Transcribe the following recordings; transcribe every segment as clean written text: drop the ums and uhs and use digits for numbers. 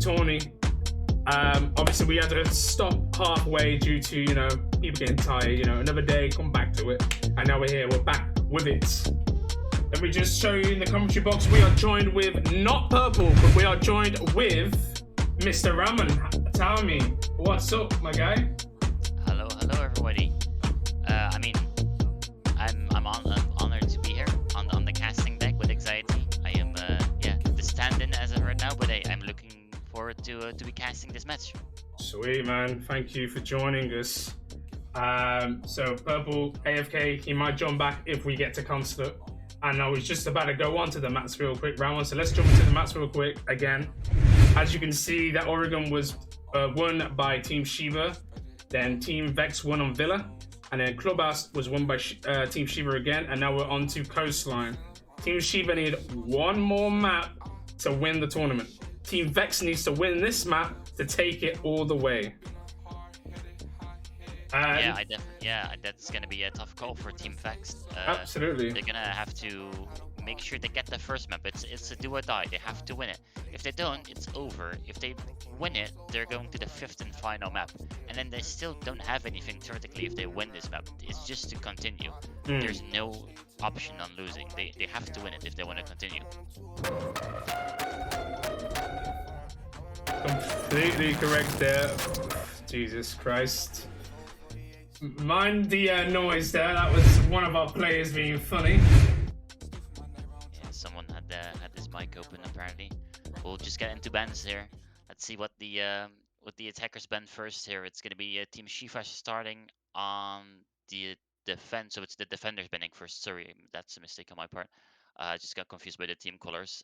Tourney. Obviously we had to stop halfway due to, you know, people getting tired, you know, another day, come back to it. And now we're here, we're back with it. Let me just show you in the commentary box, we are joined with, not Purple, but we are joined with Mr. Ramon. Tell me, what's up, my guy? Hello, everybody. I'm honored to be here on the casting deck with anxiety. I am, the stand-in as of right now, but I'm looking forward to be casting this match. Sweet, man. Thank you for joining us. So Purple, AFK, he might jump back if we get to concert. And I was just about to go on to the mats real quick, Ramon. So let's jump into the mats real quick again. As you can see, that Oregon was won by Team Shiva. Then Team Vexed won on Villa. And then Clubhouse was won by Team Shiva again. And now we're on to Coastline. Team Shiva need one more map to win the tournament. Team Vexed needs to win this map to take it all the way. That's gonna be a tough call for Team Vexed. Absolutely. They're gonna have to make sure they get the first map. It's a do or die. They have to win it. If they don't, it's over. If they win it, they're going to the 5th and final map. And then they still don't have anything theoretically if they win this map. It's just to continue. There's no option on losing. They have to win it if they want to continue. Completely correct there. Jesus Christ. Mind the noise there. That was one of our players being funny. Yeah, someone had his mic open apparently. We'll just get into bans here. Let's see what the attackers ban first here. It's gonna be Team Shiva starting on the defense. So it's the defenders banning first. Sorry, that's a mistake on my part. I just got confused by the team colors.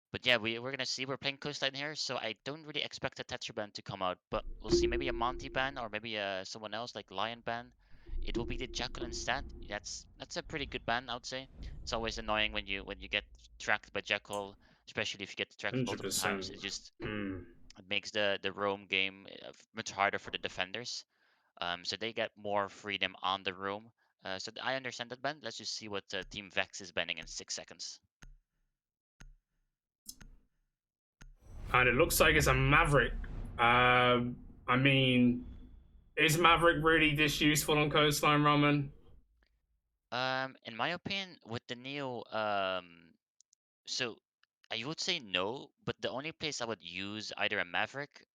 But yeah, we're gonna see. We're playing Coastline here, so I don't really expect a Tether ban to come out, but we'll see. Maybe a Monty ban or maybe someone else like Lion ban. It will be the Jackal instead. That's a pretty good ban, I would say. It's always annoying when you get tracked by Jackal, especially if you get tracked multiple times. It just it makes the roam game much harder for the defenders. So they get more freedom on the roam. So I understand that ban. Let's just see what Team Vex is banning in 6 seconds. And it looks like it's a Maverick. I mean, is Maverick really this useful on Coastline, Ramon? In my opinion, with the Neo, so I would say no, but the only place I would use either a Maverick,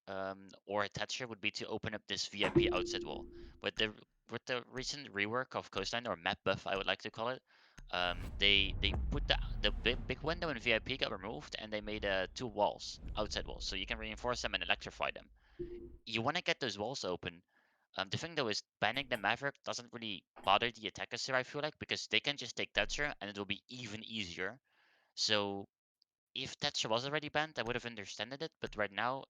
or a Tether would be to open up this VIP outside wall. With the recent rework of Coastline or map buff, I would like to call it, they put the big window in VIP got removed and they made 2 walls, outside walls, so you can reinforce them and electrify them. You want to get those walls open. The thing though is banning the Maverick doesn't really bother the attackers here, I feel like, because they can just take Tether and it will be even easier. So if Tether was already banned, I would have understood it, but right now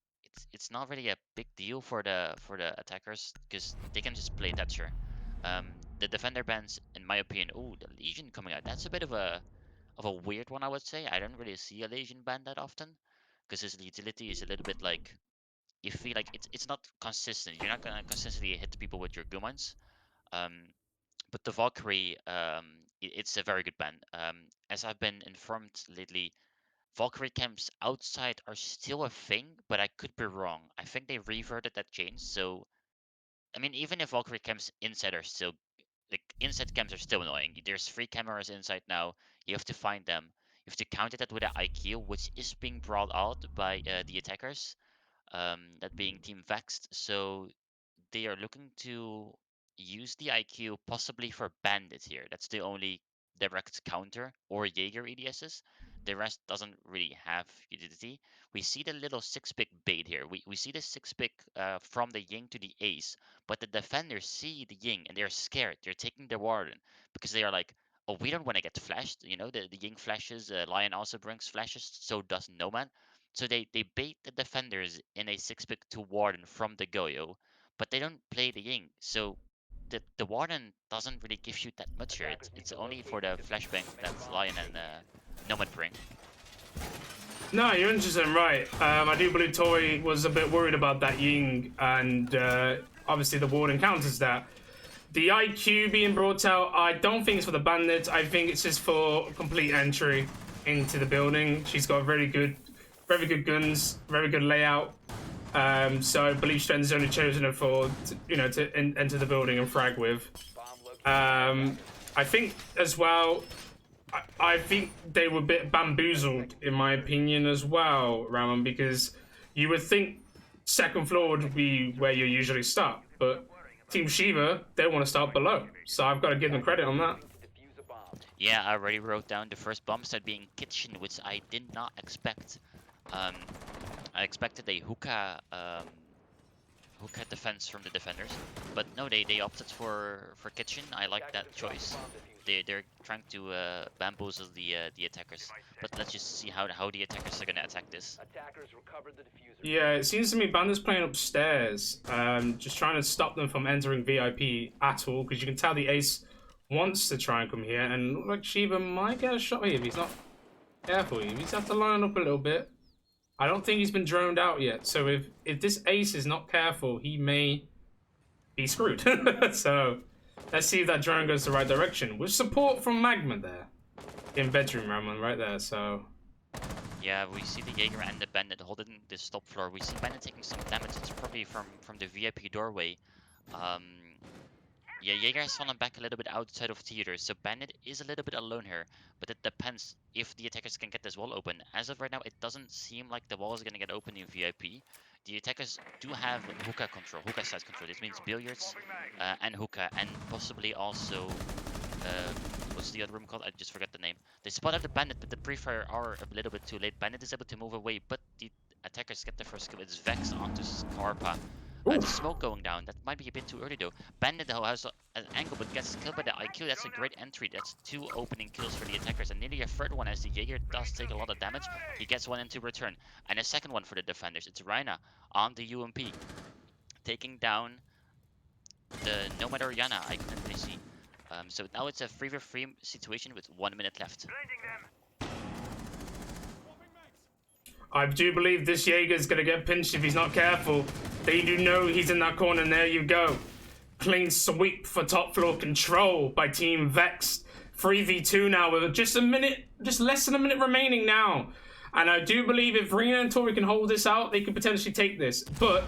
it's not really a big deal for the attackers because they can just play Tether. The defender bans, in my opinion, oh, the Legion coming out. That's a bit of a weird one, I would say. I don't really see a Legion ban that often because his utility is a little bit like, you feel like it's not consistent. You're not gonna consistently hit people with your Gumans. But the Valkyrie, it's a very good ban. As I've been informed lately, Valkyrie camps outside are still a thing, but I could be wrong. I think they reverted that change. So, I mean, even if Valkyrie camps inside are still, like, inside camps are still annoying. There's 3 cameras inside now. You have to find them. You have to counter that with an IQ, which is being brought out by the attackers. That being Team Vexed. So they are looking to use the IQ possibly for Bandit here. That's the only direct counter, or Jaeger EDSs. The rest doesn't really have utility. We see the little 6-pick bait here. We see the 6-pick from the Ying to the Ace, but the defenders see the Ying and they're scared. They're taking the Warden because they are like, oh, we don't want to get flashed. You know, the Ying flashes, Lion also brings flashes, so does Nomad. So they bait the defenders in a 6-pick to Warden from the Goyo, but they don't play the Ying. So the Warden doesn't really give you that much here. It's only for the flashbang that Lion and Nomad bring. No, you're 100% right. I do believe Torii was a bit worried about that Ying, and obviously the Warden counters that. The IQ being brought out, I don't think it's for the bandits. I think it's just for complete entry into the building. She's got a very very good guns, very good layout. So I believe Strenzy's only chosen her for, to enter the building and frag with. I think as well, I think they were a bit bamboozled, in my opinion, as well, Ramon, because you would think second floor would be where you usually start, but Team Shiva, they want to start below, so I've got to give them credit on that. Yeah, I already wrote down the first bomb site being kitchen, which I did not expect. I expected a hookah defense from the defenders, but no, they opted for kitchen. I like that choice. They're trying to bamboozle the attackers, but let's just see how the attackers are gonna attack this. Yeah, it seems to me Bandit's playing upstairs, just trying to stop them from entering VIP at all, because you can tell the ace wants to try and come here, and look like Shiva might get a shot here if he's not careful. He needs to have to line up a little bit. I don't think he's been droned out yet, so if this ace is not careful, he may be screwed. So let's see if that drone goes the right direction. With support from Magma there. In bedroom Ramon right there, so... Yeah, we see the Jaeger and the Bandit holding this top floor. We see Bandit taking some damage. It's probably from the VIP doorway. Yeah, Jaeger has fallen back a little bit outside of theater, so Bandit is a little bit alone here, but it depends if the attackers can get this wall open. As of right now, it doesn't seem like the wall is going to get open in VIP. The attackers do have hookah control, hookah size control. This means billiards and hookah, and possibly also, what's the other room called? I just forgot the name. They spotted the Bandit, but the pre-fire are a little bit too late. Bandit is able to move away, but the attackers get the first kill. It's Vexed onto Scarpa. The smoke going down, that might be a bit too early though. Bandit though has an angle but gets killed by the IQ. That's a great entry. That's 2 opening kills for the attackers and nearly a third one as the Jaeger does take a lot of damage. He gets one into return. And a second one for the defenders. It's Reina on the UMP. Taking down the Nomad Oriana. I couldn't really see. So now it's a 3v3 situation with 1 minute left. I do believe this Jaeger's going to get pinched if he's not careful. They do know he's in that corner, and there you go. Clean sweep for top floor control by Team Vexed. 3v2 now with just less than a minute remaining now. And I do believe if Reina and Torii can hold this out, they could potentially take this. But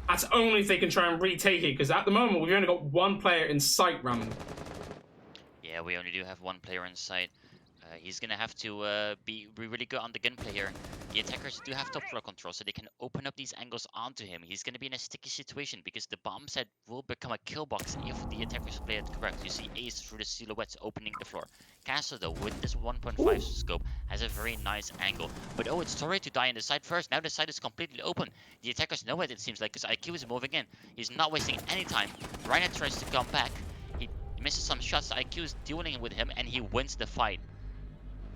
that's only if they can try and retake it, because at the moment, we've only got one player in sight, Ramon. Yeah, we only do have one player in sight. He's gonna have to be really good on the gunplay here. The attackers do have top floor control, so they can open up these angles onto him. He's gonna be in a sticky situation because the bomb set will become a kill box if the attackers play it correct. You see Ace through the silhouettes opening the floor. Castle though, with this 1.5 scope, has a very nice angle. But oh, it's Torii to die in the side first. Now the side is completely open. The attackers know it seems like, because IQ is moving in. He's not wasting any time. Reina tries to come back. He misses some shots. IQ is dealing with him, and he wins the fight.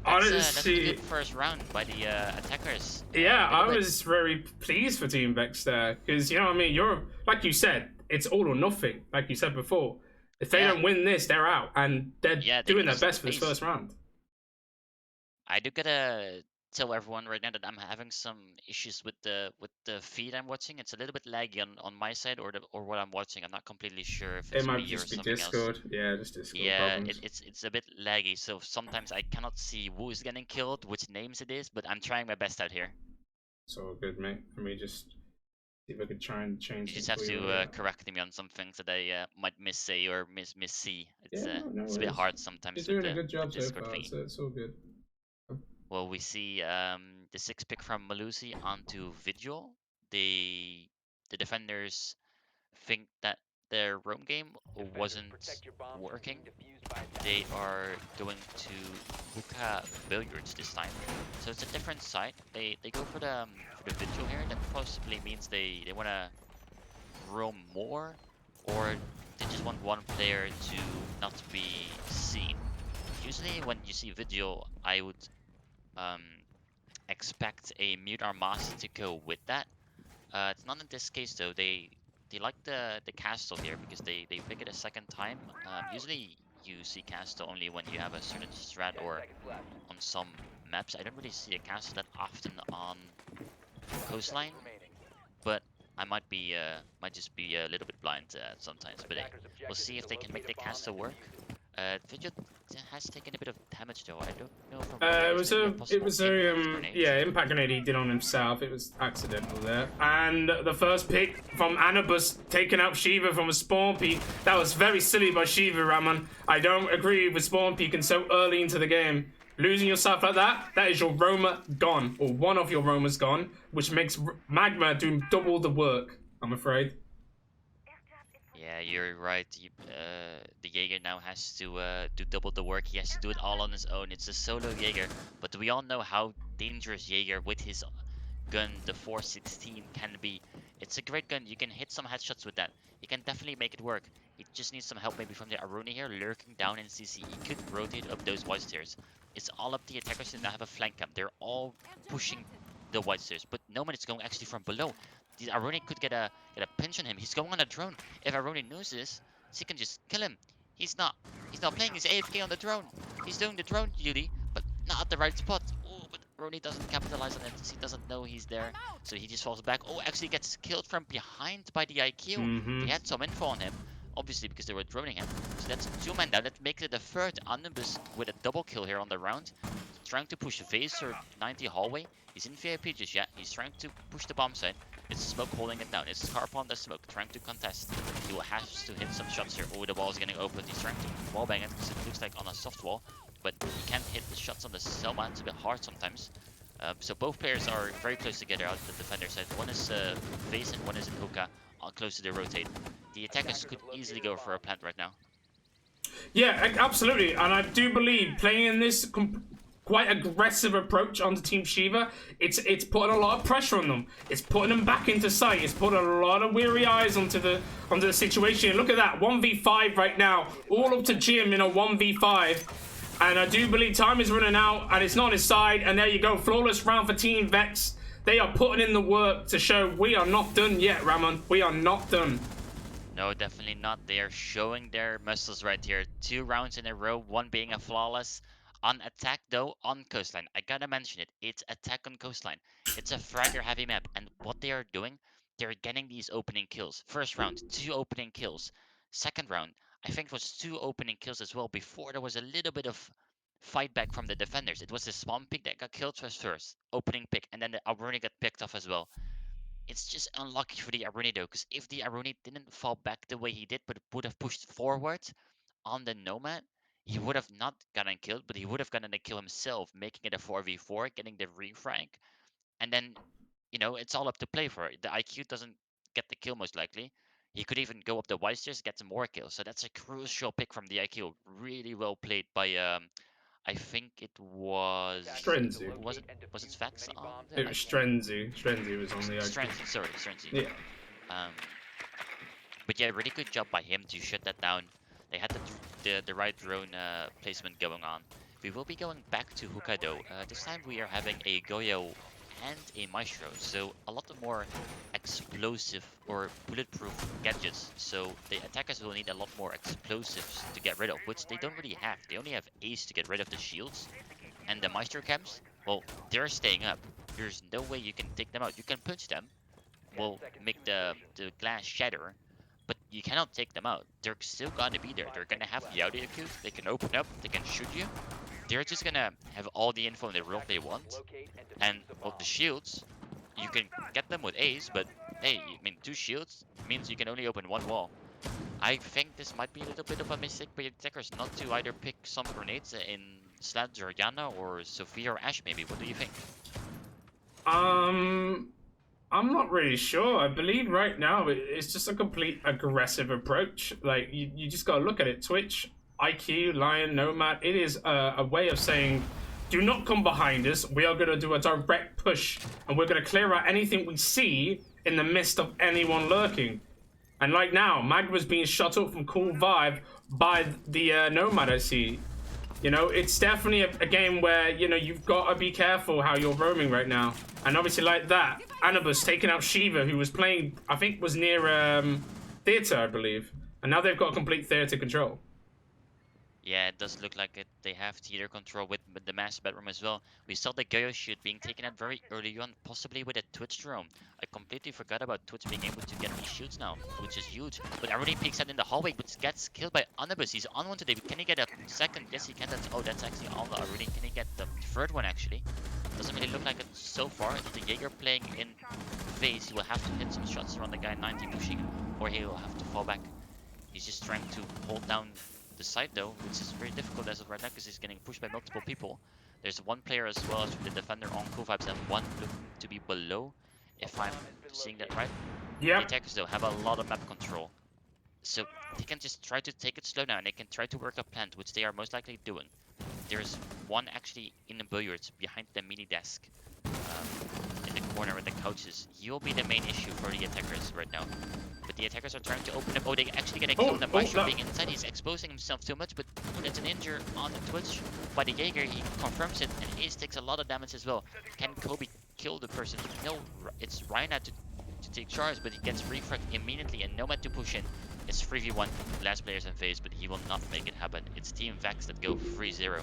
That's a good first round by the attackers. Yeah, I was very pleased for Team Vex there, because, you know what I mean, you're, like you said, it's all or nothing, like you said before. If they don't win this, they're out, and they're doing their best for this first round. I do gotta tell everyone right now that I'm having some issues with the feed I'm watching. It's a little bit laggy on my side or what I'm watching. I'm not completely sure if it's it might me just or be something Discord. else. Yeah, just Discord problems. It's a bit laggy, so sometimes I cannot see who is getting killed, which names it is, but I'm trying my best out here. It's all good, mate. Let me just see if I could try and change. You just have to correct me on some things that I might miss say or miss see. It's it's a bit hard sometimes. You're doing a good job so far. It's all good. Well, we see the 6 pick from Malusi onto Vigil. The defenders think that their roam game wasn't working. They are going to hookah billiards this time, so it's a different side. They go for the Vigil here. That possibly means they want to roam more, or they just want one player to not be seen. Usually, when you see Vigil, I would expect a mute Armas to go with that. It's not in this case though. They like the castle here because they pick it a second time. Usually you see castle only when you have a certain strat or on some maps. I don't really see a castle that often on coastline, but I might just be a little bit blind sometimes. But we'll see if they can make the castle work. Vigil has taken a bit of damage though. I don't know from It was was maybe a, a possible impact grenade. yeah, impact grenade he did on himself. It was accidental there. And the first pick from AnuBis taking out Shiva from a spawn peak. That was very silly by Shiva, Ramon. I don't agree with spawn peeking so early into the game. Losing yourself like that is your Roma gone, or one of your Romas gone, which makes Magma do double the work, I'm afraid. Yeah, you're right. The Jaeger now has to do double the work. He has to do it all on his own. It's a solo Jaeger, but we all know how dangerous Jaeger with his gun, the 416, can be. It's a great gun. You can hit some headshots with that. He can definitely make it work. He just needs some help maybe from the Aruni here, lurking down in CC. He could rotate up those white stairs. It's all up to the attackers to now have a flank camp. They're all pushing the white stairs, but no one is going actually from below. The Aruni could get a pinch on him. He's going on a drone. If Aruni knows this, she can just kill him. He's not playing his AFK on the drone. He's doing the drone duty, but not at the right spot. Oh, but Aruni doesn't capitalize on it. He doesn't know he's there, so he just falls back. Oh, actually gets killed from behind by the IQ. They had some info on him, obviously because they were droning him. So that's 2 men down. That makes it the third AnuBis with a double kill here on the round. Trying to push Vexed or 90 hallway. He's in VIP just yet. He's trying to push the bomb site. It's Smoke holding it down. It's Scarp on the Smoke, trying to contest. He will have to hit some shots here. Oh, the wall is getting open. He's trying to wall bang it because it looks like on a soft wall. But he can't hit the shots on the Selma. It's a bit hard sometimes. So both players are very close together out the defender side. One is Vexed and one is in Hookah, close to the rotate. The attackers could easily go for a plant right now. Yeah, absolutely. And I do believe playing in this quite aggressive approach onto Team Shiva, it's putting a lot of pressure on them. It's putting them back into sight. It's putting a lot of weary eyes onto the situation. Look at that, 1v5 right now, all up to Jim in a 1v5. And I do believe time is running out, and it's not his side. And there you go, flawless round for Team Vexed. They are putting in the work to show we are not done yet, Ramon. We are not done. No, definitely not. They are showing their muscles right here. 2 rounds in a row, one being a flawless. On attack though, on coastline. I gotta mention it. It's attack on coastline. It's a fragger heavy map. And what they are doing, they're getting these opening kills. First round, 2 opening kills. Second round, I think it was 2 opening kills as well before there was a little bit of fight back from the defenders. It was the spawn pick that got killed first. Opening pick. And then the Aruni got picked off as well. It's just unlucky for the Aruni though, because if the Aruni didn't fall back the way he did, but would have pushed forward on the Nomad, he would have not gotten killed, but he would have gotten the kill himself, making it a 4v4, getting the refrank. And then, you know, it's all up to play for it. The IQ doesn't get the kill most likely. He could even go up the white stairs, get some more kills. So that's a crucial pick from the IQ. Really well played by I think it was Strenzyy. Was it Vex on the It was Strenzyy. Strenzyy was on the IQ. Strenzyy. Yeah. But yeah, really good job by him to shut that down. They had the right drone placement going on. We will be going back to Hookah though. This time we are having a Goyo and a Maestro, so a lot more explosive or bulletproof gadgets. So the attackers will need a lot more explosives to get rid of, which they don't really have. They only have Ace to get rid of the shields. And the Maestro camps, well, they're staying up. There's no way you can take them out. You can punch them, will make the glass shatter, but you cannot take them out. They're still gonna be there. They're gonna have the audio cues. They can open up. They can shoot you. They're just gonna have all the info in the world they want. And well, the shields, you can get them with Ace, but hey, I mean, 2 shields means you can only open 1 wall. I think this might be a little bit of a mistake by the attackers not to either pick some grenades in Slabs or Yana or Sophia or Ash maybe. What do you think? I'm not really sure. I believe right now it's just a complete aggressive approach. Like, you just gotta look at it. Twitch, IQ, Lion, Nomad, it is a way of saying, do not come behind us. We are gonna do a direct push, and we're gonna clear out anything we see in the midst of anyone lurking. And like now, Magma's being shot up from Cool Vibe by the Nomad I see. You know, it's definitely a game where, you know, you've got to be careful how you're roaming right now. And obviously like that, AnuBis taking out Shiva, who was playing, I think was near Theatre, I believe. And now they've got complete Theatre control. Yeah, it does look like it. They have theater control with the master bedroom as well. We saw the Goyo shoot being taken out very early on, possibly with a Twitch drone. I completely forgot about Twitch being able to get these shoots now, which is huge. But already peeks out in the hallway, but gets killed by AnuBis. He's on one today. Can he get a second? Yes, he can. That's actually all already. Can he get the third one actually? Doesn't really look like it so far. The Jaeger playing in phase. He will have to hit some shots around the guy 90 pushing, or he will have to fall back. He's just trying to hold down the side though, which is very difficult as of right now because he's getting pushed by multiple people. There's one player as well as the defender on cool vibes and one looking to be below, if I'm seeing that right. Yeah. The attackers though have a lot of map control. So they can just try to take it slow now and they can try to work a plant, which they are most likely doing. There's one actually in the billiards behind the mini desk. In the corner with the couches. You'll be the main issue for the attackers right now. But the attackers are trying to open up. Oh, they actually get a kill on the Bishop being inside. He's exposing himself too much, but it's an injure on the Twitch by the Jaeger. He confirms it, and Ace takes a lot of damage as well. Can Kobe kill the person? No, it's Reina to take charge, but he gets refract immediately and no man to push in. It's 3v1, last players in phase, but he will not make it happen. It's Team Vexed that go 3-0.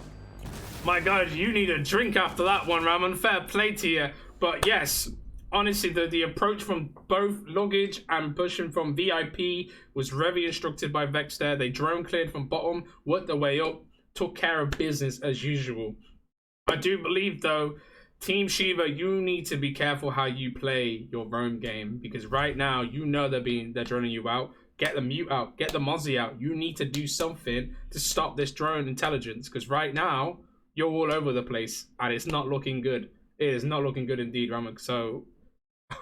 My God, you need a drink after that one, Ramon. Fair play to you. But yes, honestly, the approach from both luggage and pushing from VIP was very instructed by Vexed there. They drone cleared from bottom, worked their way up, took care of business as usual. I do believe, though, Team Shiva, you need to be careful how you play your roam game, because right now, you know they're droning you out. Get the mute out, get the Mozzie out. You need to do something to stop this drone intelligence, because right now, you're all over the place, and it's not looking good. It is not looking good indeed, Ramon. So,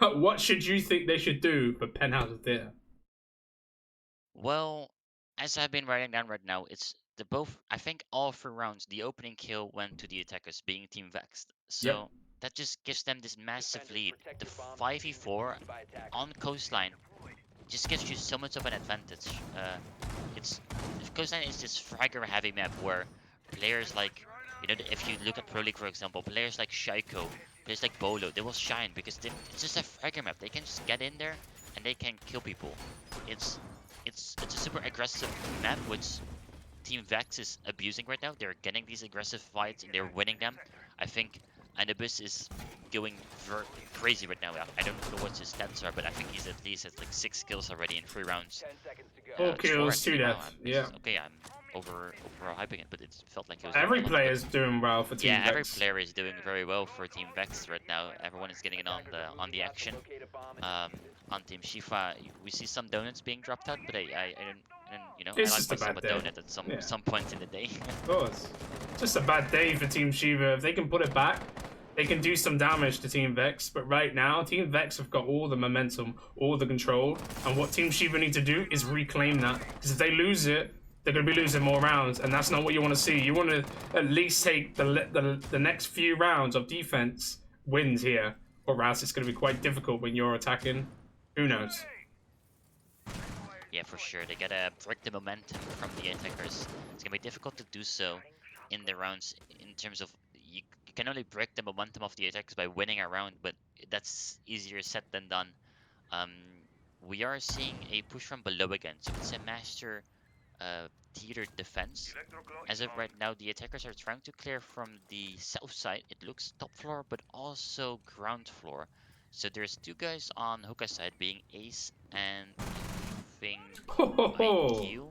what should you think they should do for Penthouse Theater? Well, as I've been writing down right now, it's the both. I think all 3 rounds, the opening kill went to the attackers, being Team Vexed. So that just gives them this massive lead. The 5v4 on coastline just gives you so much of an advantage. Coastline is this fragger heavy map where players like, if you look at Pro League for example, players like Shaiko, players like Bolo, they will shine because it's just a fragger map. They can just get in there and they can kill people. It's a super aggressive map which Team Vex is abusing right now. They're getting these aggressive fights and they're winning them. I think AnuBis is going crazy right now. I don't know what his stats are, but I think he's at least at like 6 kills already in 3 rounds. 4 kills, 2 deaths. Yeah. Okay, I'm over hyping it, but it felt like it was every player is doing well for Team Vex. Yeah, every player is doing very well for Team Vex right now. Everyone is getting it on the action. On Team Shiva, we see some donuts being dropped out, but I like myself a donut at some point in the day. Of course, just a bad day for Team Shiva. If they can put it back, they can do some damage to Team Vex. But right now, Team Vex have got all the momentum, all the control, and what Team Shiva need to do is reclaim that. Because if they lose it, they're going to be losing more rounds, and that's not what you want to see. You want to at least take the next few rounds of defense wins here, or else it's going to be quite difficult when you're attacking. Who knows? Yeah, for sure. They gotta break the momentum from the attackers. It's gonna be difficult to do so in the rounds in terms of you can only break the momentum of the attackers by winning a round, but that's easier said than done. We are seeing a push from below again, so it's a master theater defense. As of right now, the attackers are trying to clear from the south side. It looks top floor, but also ground floor. So there's 2 guys on hookah side, being Ace and IQ.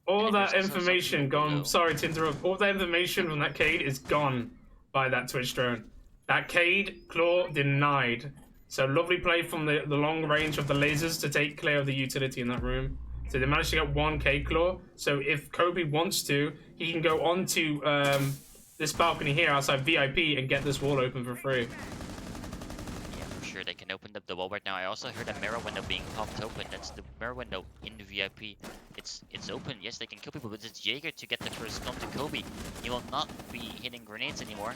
All that information gone. Sorry to interrupt. All that information from that Cade is gone by that Twitch drone. That Cade claw denied. So lovely play from the long range of the lasers to take clear of the utility in that room. So they managed to get 1 Cade claw. So if Kobe wants to, he can go onto this balcony here outside VIP and get this wall open for free. They can open up the wall right now. I also heard a mirror window being popped open. That's the mirror window in the VIP. It's open. Yes, they can kill people, but it's Jaeger to get the first come to Kobe. He will not be hitting grenades anymore.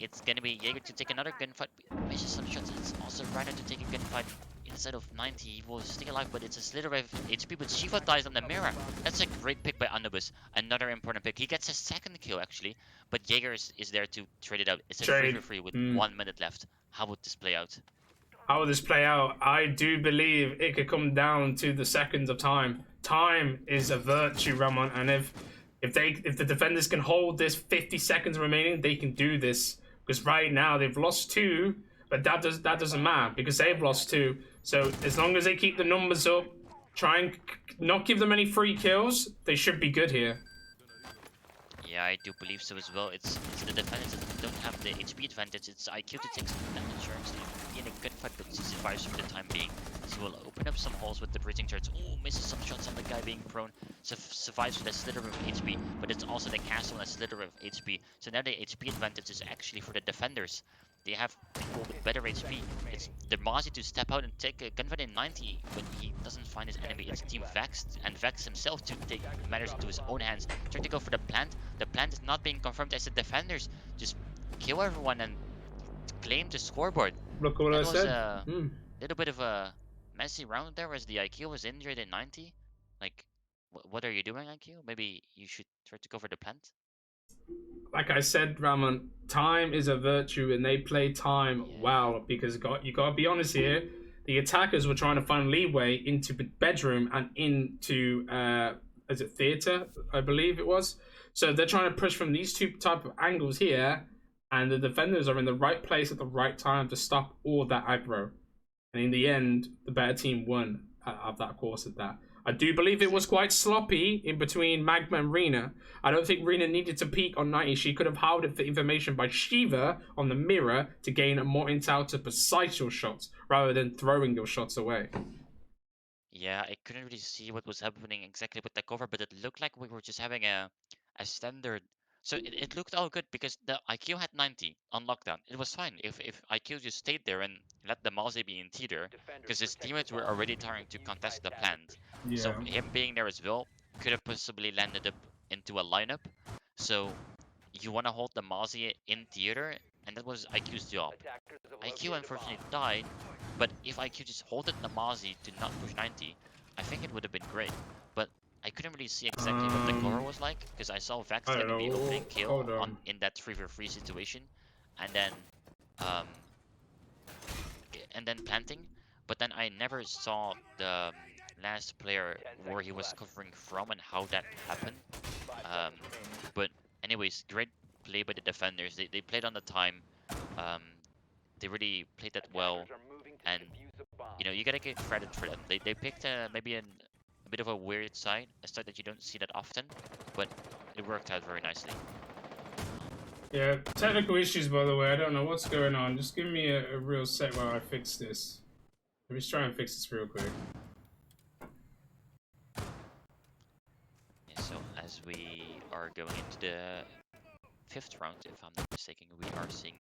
It's gonna be Jaeger to take another gunfight. Misses some shots. It's also Reina to take a gunfight instead of 90. He will stay alive, but it's a slither of HP. But Shiva dies on the mirror. That's a great pick by AnuBis. Another important pick. He gets a 2nd kill actually, but Jaeger is there to trade it out. It's a 3-for-3 with 1 minute left. How would this play out? How will this play out? I do believe it could come down to the seconds of time. Time is a virtue, Ramon, and if If the defenders can hold this 50 seconds remaining, they can do this. Because right now they've lost 2, but that doesn't matter because they've lost 2. So as long as they keep the numbers up, try and not give them any free kills, they should be good here. Yeah, I do believe so as well. It's the defenders that don't have the HP advantage. It's IQ to take some damage. You're actually in a good fight, but survives for the time being. So we'll open up some holes with the bridging turrets. Oh, misses some shots on the guy being prone. Survives with a slither of HP, but it's also the castle and a slither of HP. So now the HP advantage is actually for the defenders. They have people with better HP. It's the Mozzie to step out and take a gunfight in 90 when he doesn't find his enemy. It's Team Vexed, and Vexed himself to take matters into his own hands. Trying to go for the plant. The plant is not being confirmed as the defenders just kill everyone and claim the scoreboard. Look what That I was said. a little bit of a messy round there as the IQ was injured in 90. Like, what are you doing, IQ? Maybe you should try to go for the plant. Like I said, Ramon, time is a virtue, and they play time well because you got to be honest here. The attackers were trying to find leeway into the bedroom and into is it theater? I believe it was. So they're trying to push from these two type of angles here, and the defenders are in the right place at the right time to stop all that aggro. And in the end, the better team won of that course at that. I do believe it was quite sloppy in between Magma and Reina. I don't think Reina needed to peek on 90. She could have held it for information by Shiva on the mirror to gain more intel to precise your shots rather than throwing your shots away. Yeah, I couldn't really see what was happening exactly with the cover, but it looked like we were just having a standard. So it looked all good because the IQ had 90 on lockdown. It was fine if IQ just stayed there and let the Mozzie be in theater, because his teammates were already trying to contest the plant. So Yeah. him being there as well could have possibly landed up into a lineup. So you want to hold the Mozzie in theater, and that was IQ's job. IQ unfortunately died, but if IQ just holded the Mozzie to not push 90, I think it would have been great. But I couldn't really see exactly what the cover was like, because I saw Vex I don't getting the know. opening kill Hold on. in that 3v3 situation, and then um, planting. But then I never saw the last player where he was covering from and how that happened. Um, but anyways, great play by the defenders. They played on the time. Um, they really played that well, and you know, you gotta give credit for them. They picked maybe a bit of a weird side, a side that you don't see that often, but it worked out very nicely. Yeah, technical issues, by the way. I don't know what's going on. Just give me a real sec while I fix this. Let me just try and fix this real quick. Yeah, so as we are going into the 5th round, if I'm not mistaken, we are seeing